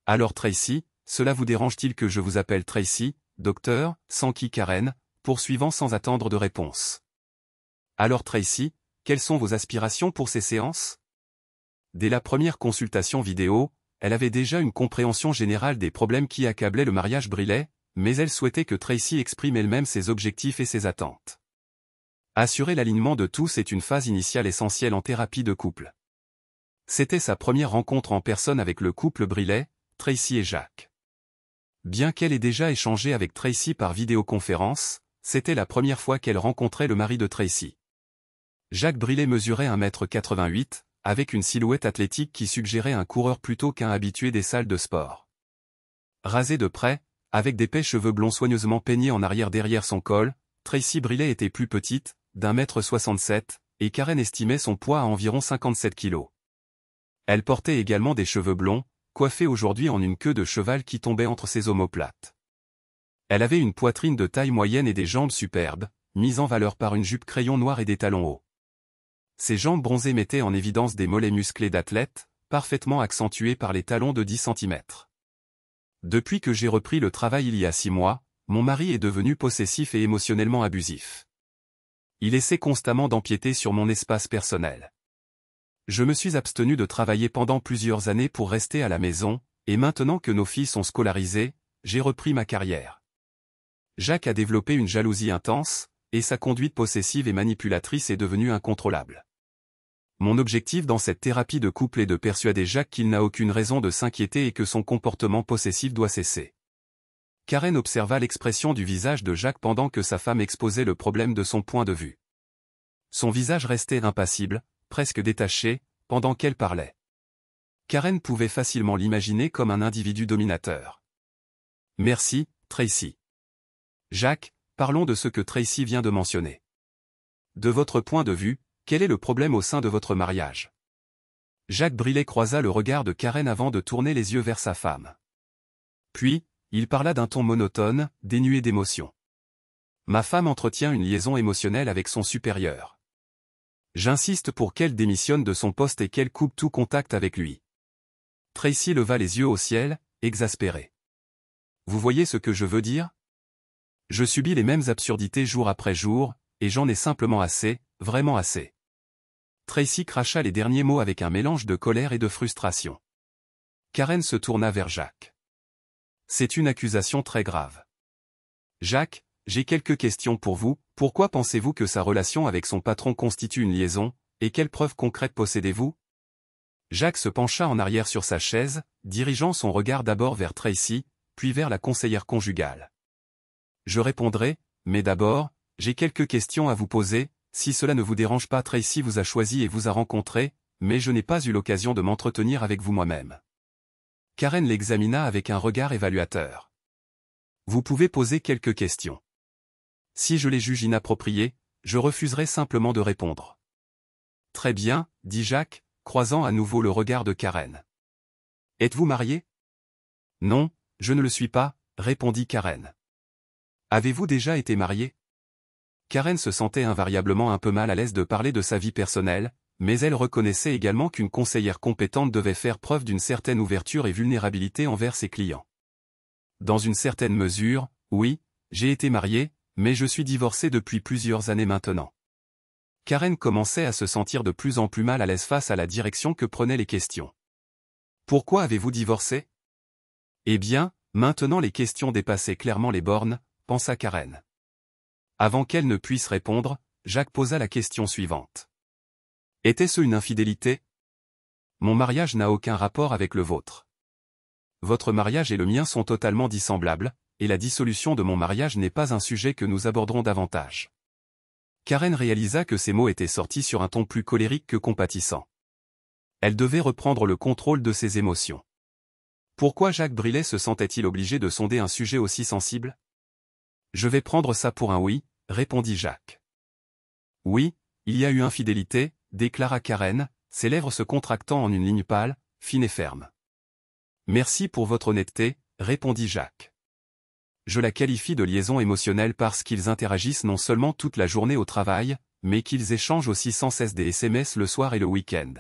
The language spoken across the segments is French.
Alors Tracy, cela vous dérange-t-il que je vous appelle Tracy, docteur, s'enquit Karen, poursuivant sans attendre de réponse. Alors Tracy, quelles sont vos aspirations pour ces séances? Dès la première consultation vidéo, elle avait déjà une compréhension générale des problèmes qui accablaient le mariage Briley, mais elle souhaitait que Tracy exprime elle-même ses objectifs et ses attentes. Assurer l'alignement de tous est une phase initiale essentielle en thérapie de couple. C'était sa première rencontre en personne avec le couple Briley, Tracy et Jacques. Bien qu'elle ait déjà échangé avec Tracy par vidéoconférence, c'était la première fois qu'elle rencontrait le mari de Tracy. Jacques Briley mesurait 1,88 m, avec une silhouette athlétique qui suggérait un coureur plutôt qu'un habitué des salles de sport. Rasé de près, avec d'épais cheveux blonds soigneusement peignés en arrière derrière son col, Tracy Briley était plus petite, d'1,67 m, et Karen estimait son poids à environ 57 kg. Elle portait également des cheveux blonds, coiffés aujourd'hui en une queue de cheval qui tombait entre ses omoplates. Elle avait une poitrine de taille moyenne et des jambes superbes, mises en valeur par une jupe crayon noire et des talons hauts. Ses jambes bronzées mettaient en évidence des mollets musclés d'athlète, parfaitement accentués par les talons de 10 cm. Depuis que j'ai repris le travail il y a 6 mois, mon mari est devenu possessif et émotionnellement abusif. Il essaie constamment d'empiéter sur mon espace personnel. Je me suis abstenu de travailler pendant plusieurs années pour rester à la maison, et maintenant que nos filles sont scolarisées, j'ai repris ma carrière. Jacques a développé une jalousie intense, et sa conduite possessive et manipulatrice est devenue incontrôlable. Mon objectif dans cette thérapie de couple est de persuader Jacques qu'il n'a aucune raison de s'inquiéter et que son comportement possessif doit cesser. Karen observa l'expression du visage de Jacques pendant que sa femme exposait le problème de son point de vue. Son visage restait impassible, presque détaché, pendant qu'elle parlait. Karen pouvait facilement l'imaginer comme un individu dominateur. Merci, Tracy. Jacques, parlons de ce que Tracy vient de mentionner. De votre point de vue, quel est le problème au sein de votre mariage? Jacques Briley croisa le regard de Karen avant de tourner les yeux vers sa femme. Puis, il parla d'un ton monotone, dénué d'émotion. Ma femme entretient une liaison émotionnelle avec son supérieur. J'insiste pour qu'elle démissionne de son poste et qu'elle coupe tout contact avec lui. Tracy leva les yeux au ciel, exaspérée. Vous voyez ce que je veux dire? Je subis les mêmes absurdités jour après jour, et j'en ai simplement assez, vraiment assez. Tracy cracha les derniers mots avec un mélange de colère et de frustration. Karen se tourna vers Jacques. C'est une accusation très grave. Jacques, j'ai quelques questions pour vous. Pourquoi pensez-vous que sa relation avec son patron constitue une liaison, et quelles preuves concrètes possédez-vous? Jacques se pencha en arrière sur sa chaise, dirigeant son regard d'abord vers Tracy, puis vers la conseillère conjugale. Je répondrai, mais d'abord, j'ai quelques questions à vous poser. Si cela ne vous dérange pas, Tracy vous a choisi et vous a rencontré, mais je n'ai pas eu l'occasion de m'entretenir avec vous moi-même. Karen l'examina avec un regard évaluateur. Vous pouvez poser quelques questions. Si je les juge inappropriées, je refuserai simplement de répondre. Très bien, dit Jacques, croisant à nouveau le regard de Karen. Êtes-vous marié? Non, je ne le suis pas, répondit Karen. Avez-vous déjà été marié? Karen se sentait invariablement un peu mal à l'aise de parler de sa vie personnelle, mais elle reconnaissait également qu'une conseillère compétente devait faire preuve d'une certaine ouverture et vulnérabilité envers ses clients. Dans une certaine mesure, oui, j'ai été marié, mais je suis divorcé depuis plusieurs années maintenant. Karen commençait à se sentir de plus en plus mal à l'aise face à la direction que prenaient les questions. Pourquoi avez-vous divorcé? Eh bien, maintenant les questions dépassaient clairement les bornes, pensa Karen. Avant qu'elle ne puisse répondre, Jacques posa la question suivante. Était-ce une infidélité? Mon mariage n'a aucun rapport avec le vôtre. Votre mariage et le mien sont totalement dissemblables, et la dissolution de mon mariage n'est pas un sujet que nous aborderons davantage. Karen réalisa que ces mots étaient sortis sur un ton plus colérique que compatissant. Elle devait reprendre le contrôle de ses émotions. Pourquoi Jacques Briley se sentait-il obligé de sonder un sujet aussi sensible? Je vais prendre ça pour un oui, répondit Jacques. Oui, il y a eu infidélité, déclara Karen, ses lèvres se contractant en une ligne pâle, fine et ferme. Merci pour votre honnêteté, répondit Jacques. Je la qualifie de liaison émotionnelle parce qu'ils interagissent non seulement toute la journée au travail, mais qu'ils échangent aussi sans cesse des SMS le soir et le week-end.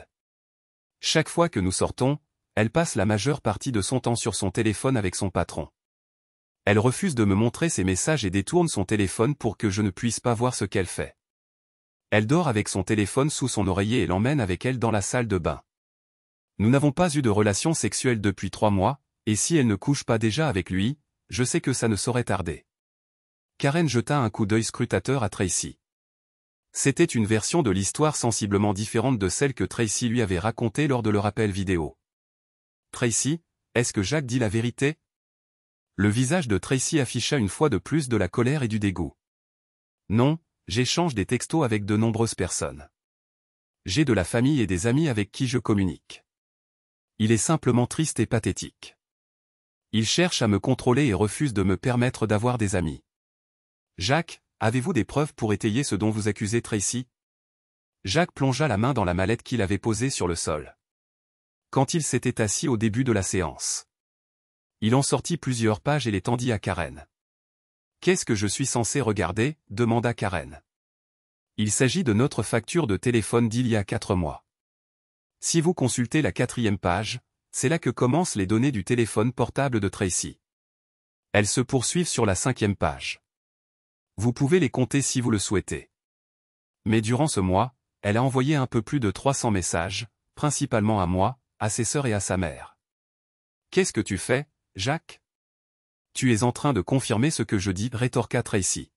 Chaque fois que nous sortons, elle passe la majeure partie de son temps sur son téléphone avec son patron. Elle refuse de me montrer ses messages et détourne son téléphone pour que je ne puisse pas voir ce qu'elle fait. Elle dort avec son téléphone sous son oreiller et l'emmène avec elle dans la salle de bain. Nous n'avons pas eu de relation sexuelle depuis 3 mois, et si elle ne couche pas déjà avec lui, je sais que ça ne saurait tarder. Karen jeta un coup d'œil scrutateur à Tracy. C'était une version de l'histoire sensiblement différente de celle que Tracy lui avait racontée lors de leur appel vidéo. Tracy, est-ce que Jacques dit la vérité? Le visage de Tracy afficha une fois de plus de la colère et du dégoût. Non, j'échange des textos avec de nombreuses personnes. J'ai de la famille et des amis avec qui je communique. Il est simplement triste et pathétique. Il cherche à me contrôler et refuse de me permettre d'avoir des amis. Jacques, avez-vous des preuves pour étayer ce dont vous accusez Tracy? Jacques plongea la main dans la mallette qu'il avait posée sur le sol. Quand il s'était assis au début de la séance, il en sortit plusieurs pages et les tendit à Karen. « Qu'est-ce que je suis censé regarder ?» demanda Karen. « Il s'agit de notre facture de téléphone d'il y a 4 mois. Si vous consultez la 4e page, c'est là que commencent les données du téléphone portable de Tracy. Elles se poursuivent sur la 5e page. Vous pouvez les compter si vous le souhaitez. Mais durant ce mois, elle a envoyé un peu plus de 300 messages, principalement à moi, à ses sœurs et à sa mère. Qu'est-ce que tu fais, Jacques? Tu es en train de confirmer ce que je dis, rétorqua Tracy.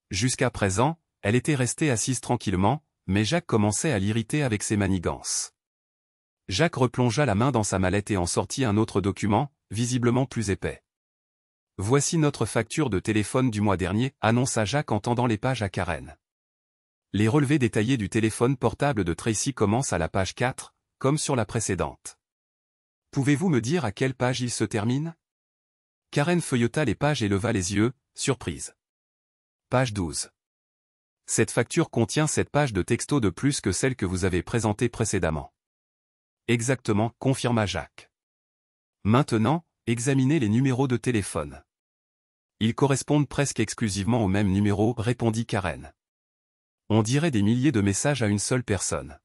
Jusqu'à présent, elle était restée assise tranquillement, mais Jacques commençait à l'irriter avec ses manigances. Jacques replongea la main dans sa mallette et en sortit un autre document, visiblement plus épais. Voici notre facture de téléphone du mois dernier, annonça Jacques en tendant les pages à Karen. Les relevés détaillés du téléphone portable de Tracy commencent à la page 4, comme sur la précédente. Pouvez-vous me dire à quelle page il se termine? Karen feuilleta les pages et leva les yeux, surprise. Page 12. Cette facture contient 7 pages de texto de plus que celle que vous avez présentée précédemment. Exactement, confirma Jacques. Maintenant, examinez les numéros de téléphone. Ils correspondent presque exclusivement au même numéro, répondit Karen. On dirait des milliers de messages à une seule personne.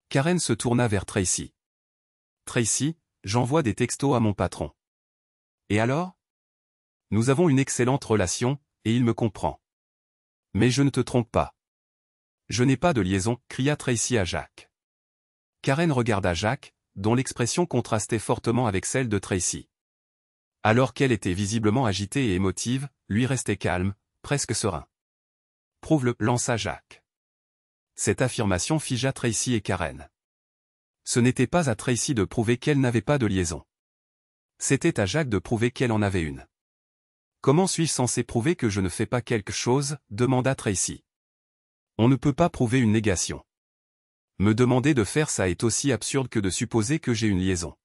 Karen se tourna vers Tracy. Tracy, j'envoie des textos à mon patron. Et alors? Nous avons une excellente relation, et il me comprend. Mais je ne te trompe pas. Je n'ai pas de liaison, cria Tracy à Jacques. Karen regarda Jacques, dont l'expression contrastait fortement avec celle de Tracy. Alors qu'elle était visiblement agitée et émotive, lui restait calme, presque serein. Prouve-le, lança Jacques. Cette affirmation figea Tracy et Karen. Ce n'était pas à Tracy de prouver qu'elle n'avait pas de liaison. C'était à Jacques de prouver qu'elle en avait une. Comment suis-je censé prouver que je ne fais pas quelque chose, demanda Tracy. On ne peut pas prouver une négation. Me demander de faire ça est aussi absurde que de supposer que j'ai une liaison.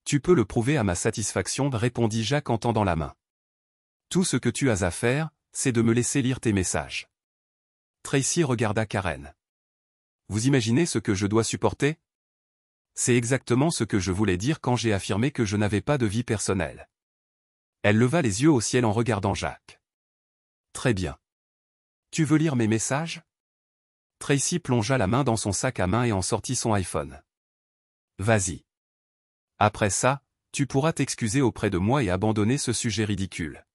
Tu peux le prouver à ma satisfaction, répondit Jacques en tendant la main. Tout ce que tu as à faire, c'est de me laisser lire tes messages. Tracy regarda Karen. Vous imaginez ce que je dois supporter? C'est exactement ce que je voulais dire quand j'ai affirmé que je n'avais pas de vie personnelle. Elle leva les yeux au ciel en regardant Jacques. Très bien. Tu veux lire mes messages? Tracy plongea la main dans son sac à main et en sortit son iPhone. Vas-y. Après ça, tu pourras t'excuser auprès de moi et abandonner ce sujet ridicule.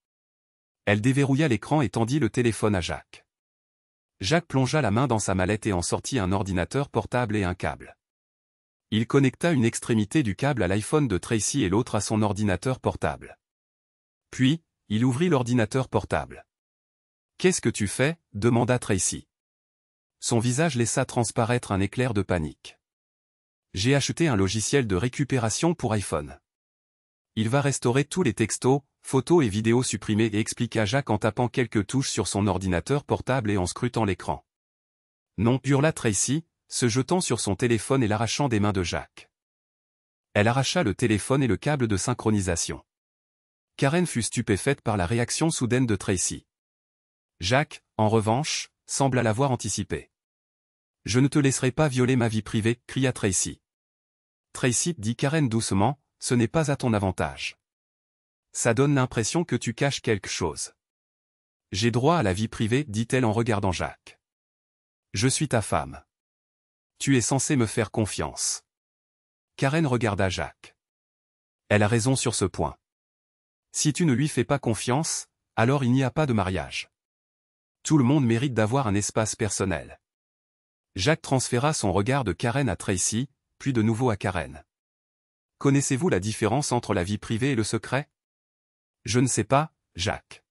Elle déverrouilla l'écran et tendit le téléphone à Jacques. Jacques plongea la main dans sa mallette et en sortit un ordinateur portable et un câble. Il connecta une extrémité du câble à l'iPhone de Tracy et l'autre à son ordinateur portable. Puis, il ouvrit l'ordinateur portable. « Qu'est-ce que tu fais ?» demanda Tracy. Son visage laissa transparaître un éclair de panique. J'ai acheté un logiciel de récupération pour iPhone. Il va restaurer tous les textos, photos et vidéos supprimées et expliqua Jacques en tapant quelques touches sur son ordinateur portable et en scrutant l'écran. Non, hurla Tracy, se jetant sur son téléphone et l'arrachant des mains de Jacques. Elle arracha le téléphone et le câble de synchronisation. Karen fut stupéfaite par la réaction soudaine de Tracy. Jacques, en revanche, sembla l'avoir anticipé. « Je ne te laisserai pas violer ma vie privée » cria Tracy. Tracy, dit Karen doucement, ce n'est pas à ton avantage. Ça donne l'impression que tu caches quelque chose. J'ai droit à la vie privée, dit-elle en regardant Jacques. Je suis ta femme. Tu es censé me faire confiance. Karen regarda Jacques. Elle a raison sur ce point. Si tu ne lui fais pas confiance, alors il n'y a pas de mariage. Tout le monde mérite d'avoir un espace personnel. Jacques transféra son regard de Karen à Tracy, puis de nouveau à Karen. Connaissez-vous la différence entre la vie privée et le secret? Je ne sais pas, Jacques.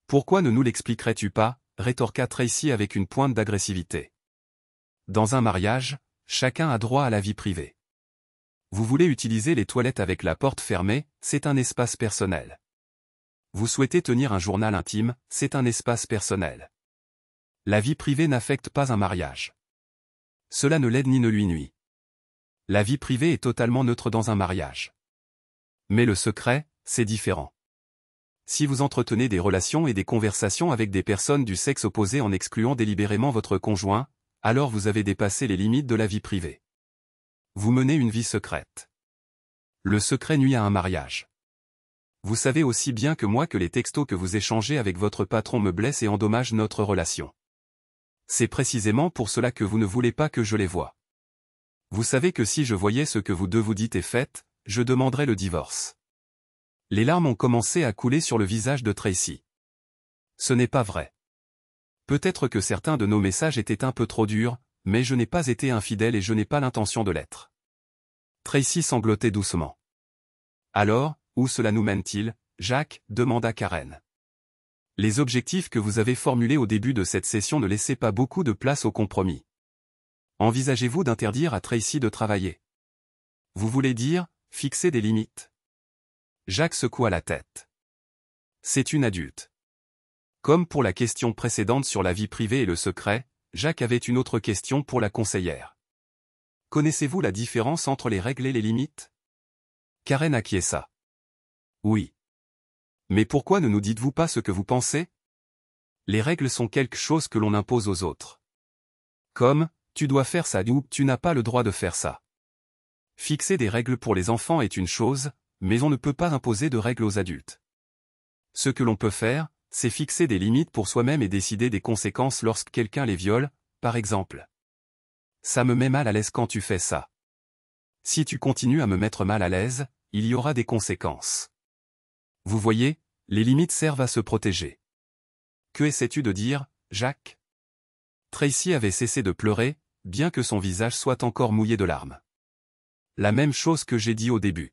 Pourquoi ne nous l'expliquerais-tu pas? Rétorqua Tracy avec une pointe d'agressivité. Dans un mariage, chacun a droit à la vie privée. Vous voulez utiliser les toilettes avec la porte fermée, c'est un espace personnel. Vous souhaitez tenir un journal intime, c'est un espace personnel. La vie privée n'affecte pas un mariage. Cela ne l'aide ni ne lui nuit. La vie privée est totalement neutre dans un mariage. Mais le secret, c'est différent. Si vous entretenez des relations et des conversations avec des personnes du sexe opposé en excluant délibérément votre conjoint, alors vous avez dépassé les limites de la vie privée. Vous menez une vie secrète. Le secret nuit à un mariage. Vous savez aussi bien que moi que les textos que vous échangez avec votre patron me blessent et endommagent notre relation. C'est précisément pour cela que vous ne voulez pas que je les voie. Vous savez que si je voyais ce que vous deux vous dites et faites, je demanderais le divorce. Les larmes ont commencé à couler sur le visage de Tracy. Ce n'est pas vrai. Peut-être que certains de nos messages étaient un peu trop durs, mais je n'ai pas été infidèle et je n'ai pas l'intention de l'être. Tracy sanglotait doucement. Alors, où cela nous mène-t-il, Jacques? Demanda Karen. Les objectifs que vous avez formulés au début de cette session ne laissaient pas beaucoup de place au compromis. Envisagez-vous d'interdire à Tracy de travailler? Vous voulez dire, fixer des limites? Jacques secoua la tête. C'est une adulte. Comme pour la question précédente sur la vie privée et le secret, Jacques avait une autre question pour la conseillère. Connaissez-vous la différence entre les règles et les limites? Karen acquiesça. Oui. Mais pourquoi ne nous dites-vous pas ce que vous pensez? Les règles sont quelque chose que l'on impose aux autres. Comme, tu dois faire ça ou tu n'as pas le droit de faire ça. Fixer des règles pour les enfants est une chose, mais on ne peut pas imposer de règles aux adultes. Ce que l'on peut faire, c'est fixer des limites pour soi-même et décider des conséquences lorsque quelqu'un les viole, par exemple. Ça me met mal à l'aise quand tu fais ça. Si tu continues à me mettre mal à l'aise, il y aura des conséquences. Vous voyez, les limites servent à se protéger. Que essaies-tu de dire, Jacques? Tracy avait cessé de pleurer, bien que son visage soit encore mouillé de larmes. La même chose que j'ai dit au début.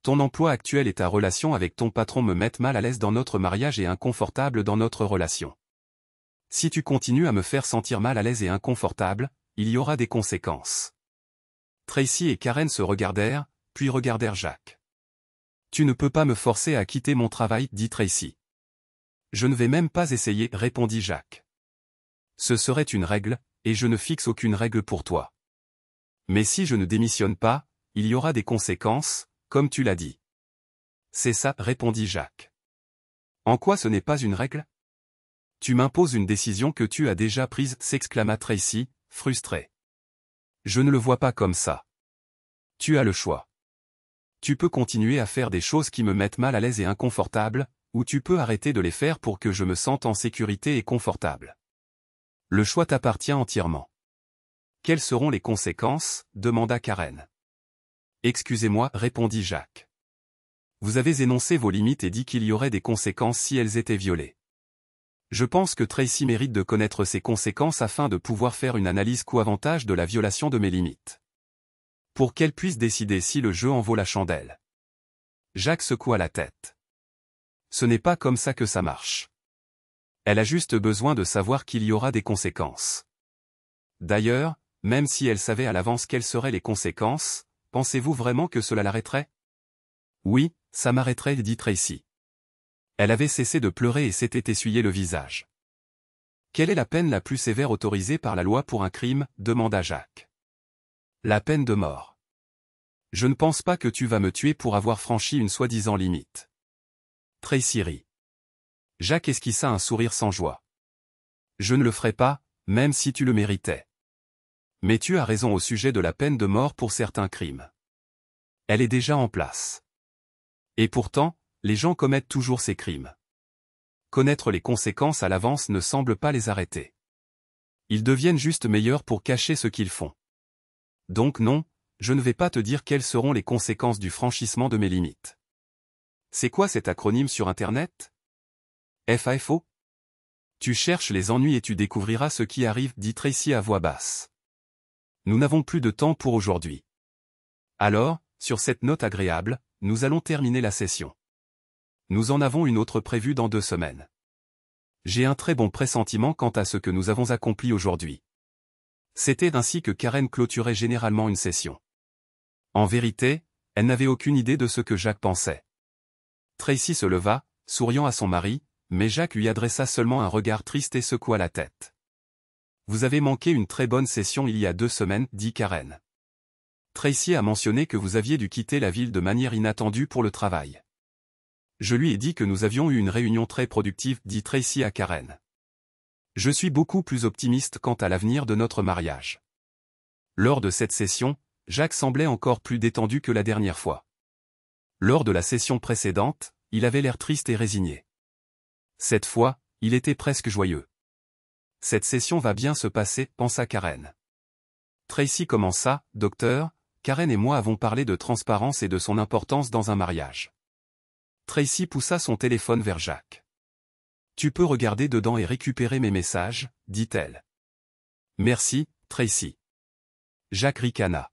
Ton emploi actuel et ta relation avec ton patron me mettent mal à l'aise dans notre mariage et inconfortable dans notre relation. Si tu continues à me faire sentir mal à l'aise et inconfortable, il y aura des conséquences. Tracy et Karen se regardèrent, puis regardèrent Jacques. Tu ne peux pas me forcer à quitter mon travail, dit Tracy. Je ne vais même pas essayer, répondit Jacques. Ce serait une règle, et je ne fixe aucune règle pour toi. Mais si je ne démissionne pas, il y aura des conséquences, comme tu l'as dit. C'est ça, répondit Jacques. En quoi ce n'est pas une règle? Tu m'imposes une décision que tu as déjà prise, s'exclama Tracy, frustré. Je ne le vois pas comme ça. Tu as le choix. Tu peux continuer à faire des choses qui me mettent mal à l'aise et inconfortable, ou tu peux arrêter de les faire pour que je me sente en sécurité et confortable. Le choix t'appartient entièrement. Quelles seront les conséquences? Demanda Karen. Excusez-moi, répondit Jacques. Vous avez énoncé vos limites et dit qu'il y aurait des conséquences si elles étaient violées. Je pense que Tracy mérite de connaître ces conséquences afin de pouvoir faire une analyse coût-avantage de la violation de mes limites. Pour qu'elle puisse décider si le jeu en vaut la chandelle. Jacques secoua la tête. Ce n'est pas comme ça que ça marche. Elle a juste besoin de savoir qu'il y aura des conséquences. D'ailleurs, même si elle savait à l'avance quelles seraient les conséquences, pensez-vous vraiment que cela l'arrêterait? Oui, ça m'arrêterait, dit Tracy. Elle avait cessé de pleurer et s'était essuyé le visage. Quelle est la peine la plus sévère autorisée par la loi pour un crime? Demanda Jacques. La peine de mort. Je ne pense pas que tu vas me tuer pour avoir franchi une soi-disant limite. Tracy rit. Jacques esquissa un sourire sans joie. Je ne le ferai pas, même si tu le méritais. Mais tu as raison au sujet de la peine de mort pour certains crimes. Elle est déjà en place. Et pourtant, les gens commettent toujours ces crimes. Connaître les conséquences à l'avance ne semble pas les arrêter. Ils deviennent juste meilleurs pour cacher ce qu'ils font. Donc non, Je ne vais pas te dire quelles seront les conséquences du franchissement de mes limites. C'est quoi cet acronyme sur Internet? FAFO? Tu cherches les ennuis et tu découvriras ce qui arrive, dit Tracy à voix basse. Nous n'avons plus de temps pour aujourd'hui. Alors, sur cette note agréable, nous allons terminer la session. Nous en avons une autre prévue dans 2 semaines. J'ai un très bon pressentiment quant à ce que nous avons accompli aujourd'hui. C'était ainsi que Karen clôturait généralement une session. En vérité, elle n'avait aucune idée de ce que Jacques pensait. Tracy se leva, souriant à son mari, mais Jacques lui adressa seulement un regard triste et secoua la tête. « Vous avez manqué une très bonne session il y a 2 semaines, dit Karen. Tracy a mentionné que vous aviez dû quitter la ville de manière inattendue pour le travail. Je lui ai dit que nous avions eu une réunion très productive, dit Tracy à Karen. Je suis beaucoup plus optimiste quant à l'avenir de notre mariage. Lors de cette session, Jacques semblait encore plus détendu que la dernière fois. Lors de la session précédente, il avait l'air triste et résigné. Cette fois, il était presque joyeux. Cette session va bien se passer, pensa Karen. Tracy commença, docteur, Karen et moi avons parlé de transparence et de son importance dans un mariage. Tracy poussa son téléphone vers Jacques. Tu peux regarder dedans et récupérer mes messages, dit-elle. Merci, Tracy. Jacques ricana.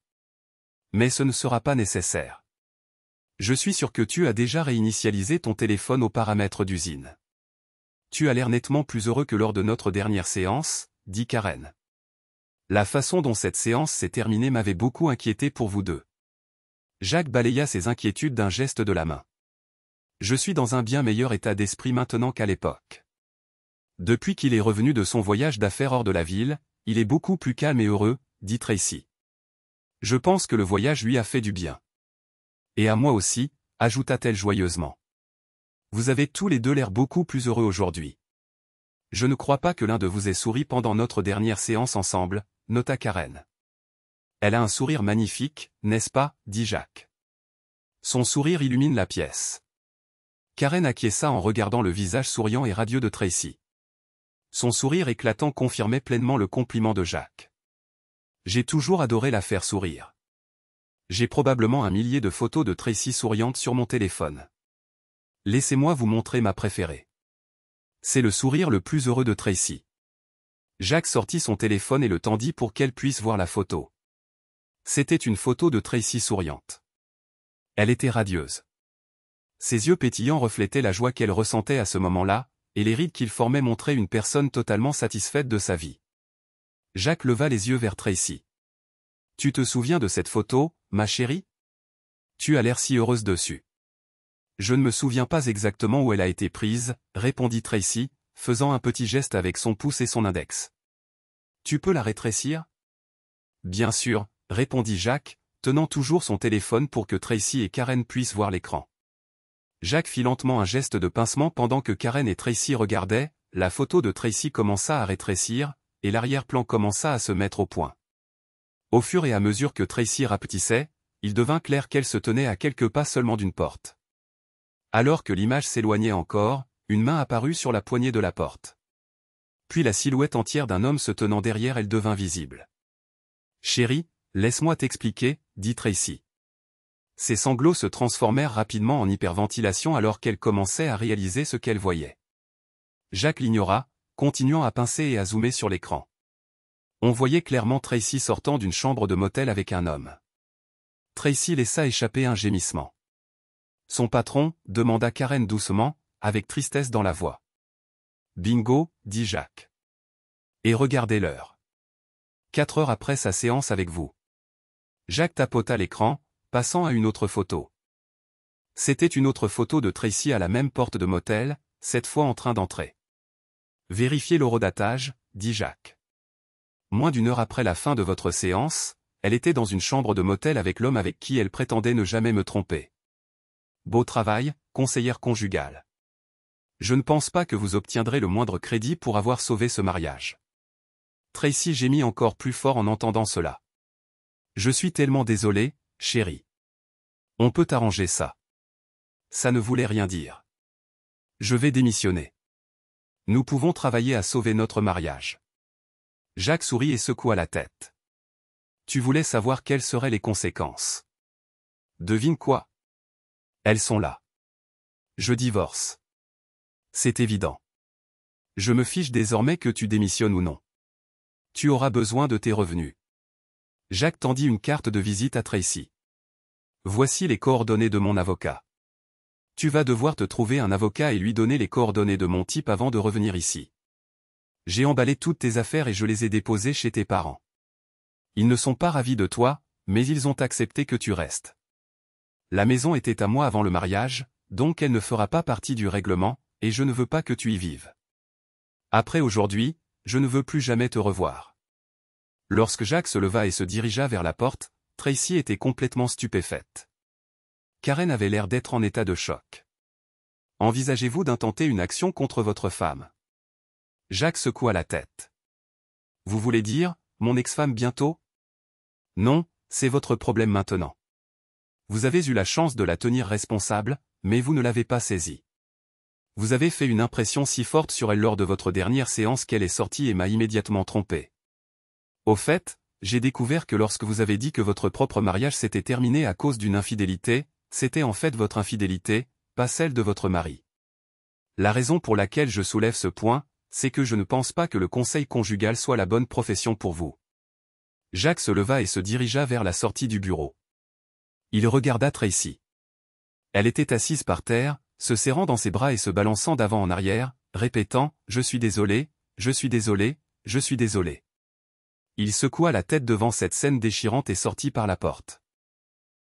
Mais ce ne sera pas nécessaire. Je suis sûr que tu as déjà réinitialisé ton téléphone aux paramètres d'usine. Tu as l'air nettement plus heureux que lors de notre dernière séance, dit Karen. La façon dont cette séance s'est terminée m'avait beaucoup inquiété pour vous deux. Jacques balaya ses inquiétudes d'un geste de la main. Je suis dans un bien meilleur état d'esprit maintenant qu'à l'époque. Depuis qu'il est revenu de son voyage d'affaires hors de la ville, il est beaucoup plus calme et heureux, dit Tracy. Je pense que le voyage lui a fait du bien. Et à moi aussi, ajouta-t-elle joyeusement. Vous avez tous les deux l'air beaucoup plus heureux aujourd'hui. Je ne crois pas que l'un de vous ait souri pendant notre dernière séance ensemble, nota Karen. Elle a un sourire magnifique, n'est-ce pas, dit Jacques. Son sourire illumine la pièce. Karen acquiesça en regardant le visage souriant et radieux de Tracy. Son sourire éclatant confirmait pleinement le compliment de Jacques. J'ai toujours adoré la faire sourire. J'ai probablement 1 millier de photos de Tracy souriante sur mon téléphone. Laissez-moi vous montrer ma préférée. C'est le sourire le plus heureux de Tracy. Jacques sortit son téléphone et le tendit pour qu'elle puisse voir la photo. C'était une photo de Tracy souriante. Elle était radieuse. Ses yeux pétillants reflétaient la joie qu'elle ressentait à ce moment-là, et les rides qu'il formait montraient une personne totalement satisfaite de sa vie. Jacques leva les yeux vers Tracy. « Tu te souviens de cette photo, ma chérie? Tu as l'air si heureuse dessus. » Je ne me souviens pas exactement où elle a été prise, répondit Tracy, faisant un petit geste avec son pouce et son index. Tu peux la rétrécir? Bien sûr, répondit Jacques, tenant toujours son téléphone pour que Tracy et Karen puissent voir l'écran. Jacques fit lentement un geste de pincement pendant que Karen et Tracy regardaient, la photo de Tracy commença à rétrécir, et l'arrière-plan commença à se mettre au point. Au fur et à mesure que Tracy rapetissait, il devint clair qu'elle se tenait à quelques pas seulement d'une porte. Alors que l'image s'éloignait encore, une main apparut sur la poignée de la porte. Puis la silhouette entière d'un homme se tenant derrière elle devint visible. « Chérie, laisse-moi t'expliquer, » dit Tracy. Ses sanglots se transformèrent rapidement en hyperventilation alors qu'elle commençait à réaliser ce qu'elle voyait. Jacques l'ignora, continuant à pincer et à zoomer sur l'écran. On voyait clairement Tracy sortant d'une chambre de motel avec un homme. Tracy laissa échapper un gémissement. Son patron, demanda Karen doucement, avec tristesse dans la voix. Bingo, dit Jacques. Et regardez l'heure. 4 heures après sa séance avec vous. Jacques tapota l'écran, passant à une autre photo. C'était une autre photo de Tracy à la même porte de motel, cette fois en train d'entrer. Vérifiez l'horodatage, dit Jacques. Moins d'1 heure après la fin de votre séance, elle était dans une chambre de motel avec l'homme avec qui elle prétendait ne jamais me tromper. Beau travail, conseillère conjugale. Je ne pense pas que vous obtiendrez le moindre crédit pour avoir sauvé ce mariage. Tracy gémit encore plus fort en entendant cela. Je suis tellement désolé, chérie. On peut arranger ça. Ça ne voulait rien dire. Je vais démissionner. Nous pouvons travailler à sauver notre mariage. Jacques sourit et secoua la tête. Tu voulais savoir quelles seraient les conséquences. Devine quoi? Elles sont là. Je divorce. C'est évident. Je me fiche désormais que tu démissionnes ou non. Tu auras besoin de tes revenus. Jacques tendit une carte de visite à Tracy. Voici les coordonnées de mon avocat. Tu vas devoir te trouver un avocat et lui donner les coordonnées de mon type avant de revenir ici. J'ai emballé toutes tes affaires et je les ai déposées chez tes parents. Ils ne sont pas ravis de toi, mais ils ont accepté que tu restes. La maison était à moi avant le mariage, donc elle ne fera pas partie du règlement, et je ne veux pas que tu y vives. Après aujourd'hui, je ne veux plus jamais te revoir. Lorsque Jacques se leva et se dirigea vers la porte, Tracy était complètement stupéfaite. Karen avait l'air d'être en état de choc. Envisagez-vous d'intenter une action contre votre femme? Jacques secoua la tête. Vous voulez dire, mon ex-femme bientôt? Non, c'est votre problème maintenant. Vous avez eu la chance de la tenir responsable, mais vous ne l'avez pas saisie. Vous avez fait une impression si forte sur elle lors de votre dernière séance qu'elle est sortie et m'a immédiatement trompé. Au fait, j'ai découvert que lorsque vous avez dit que votre propre mariage s'était terminé à cause d'une infidélité, c'était en fait votre infidélité, pas celle de votre mari. La raison pour laquelle je soulève ce point, c'est que je ne pense pas que le conseil conjugal soit la bonne profession pour vous. Jacques se leva et se dirigea vers la sortie du bureau. Il regarda Tracy. Elle était assise par terre, se serrant dans ses bras et se balançant d'avant en arrière, répétant « Je suis désolé, je suis désolé, je suis désolé ». Il secoua la tête devant cette scène déchirante et sortit par la porte.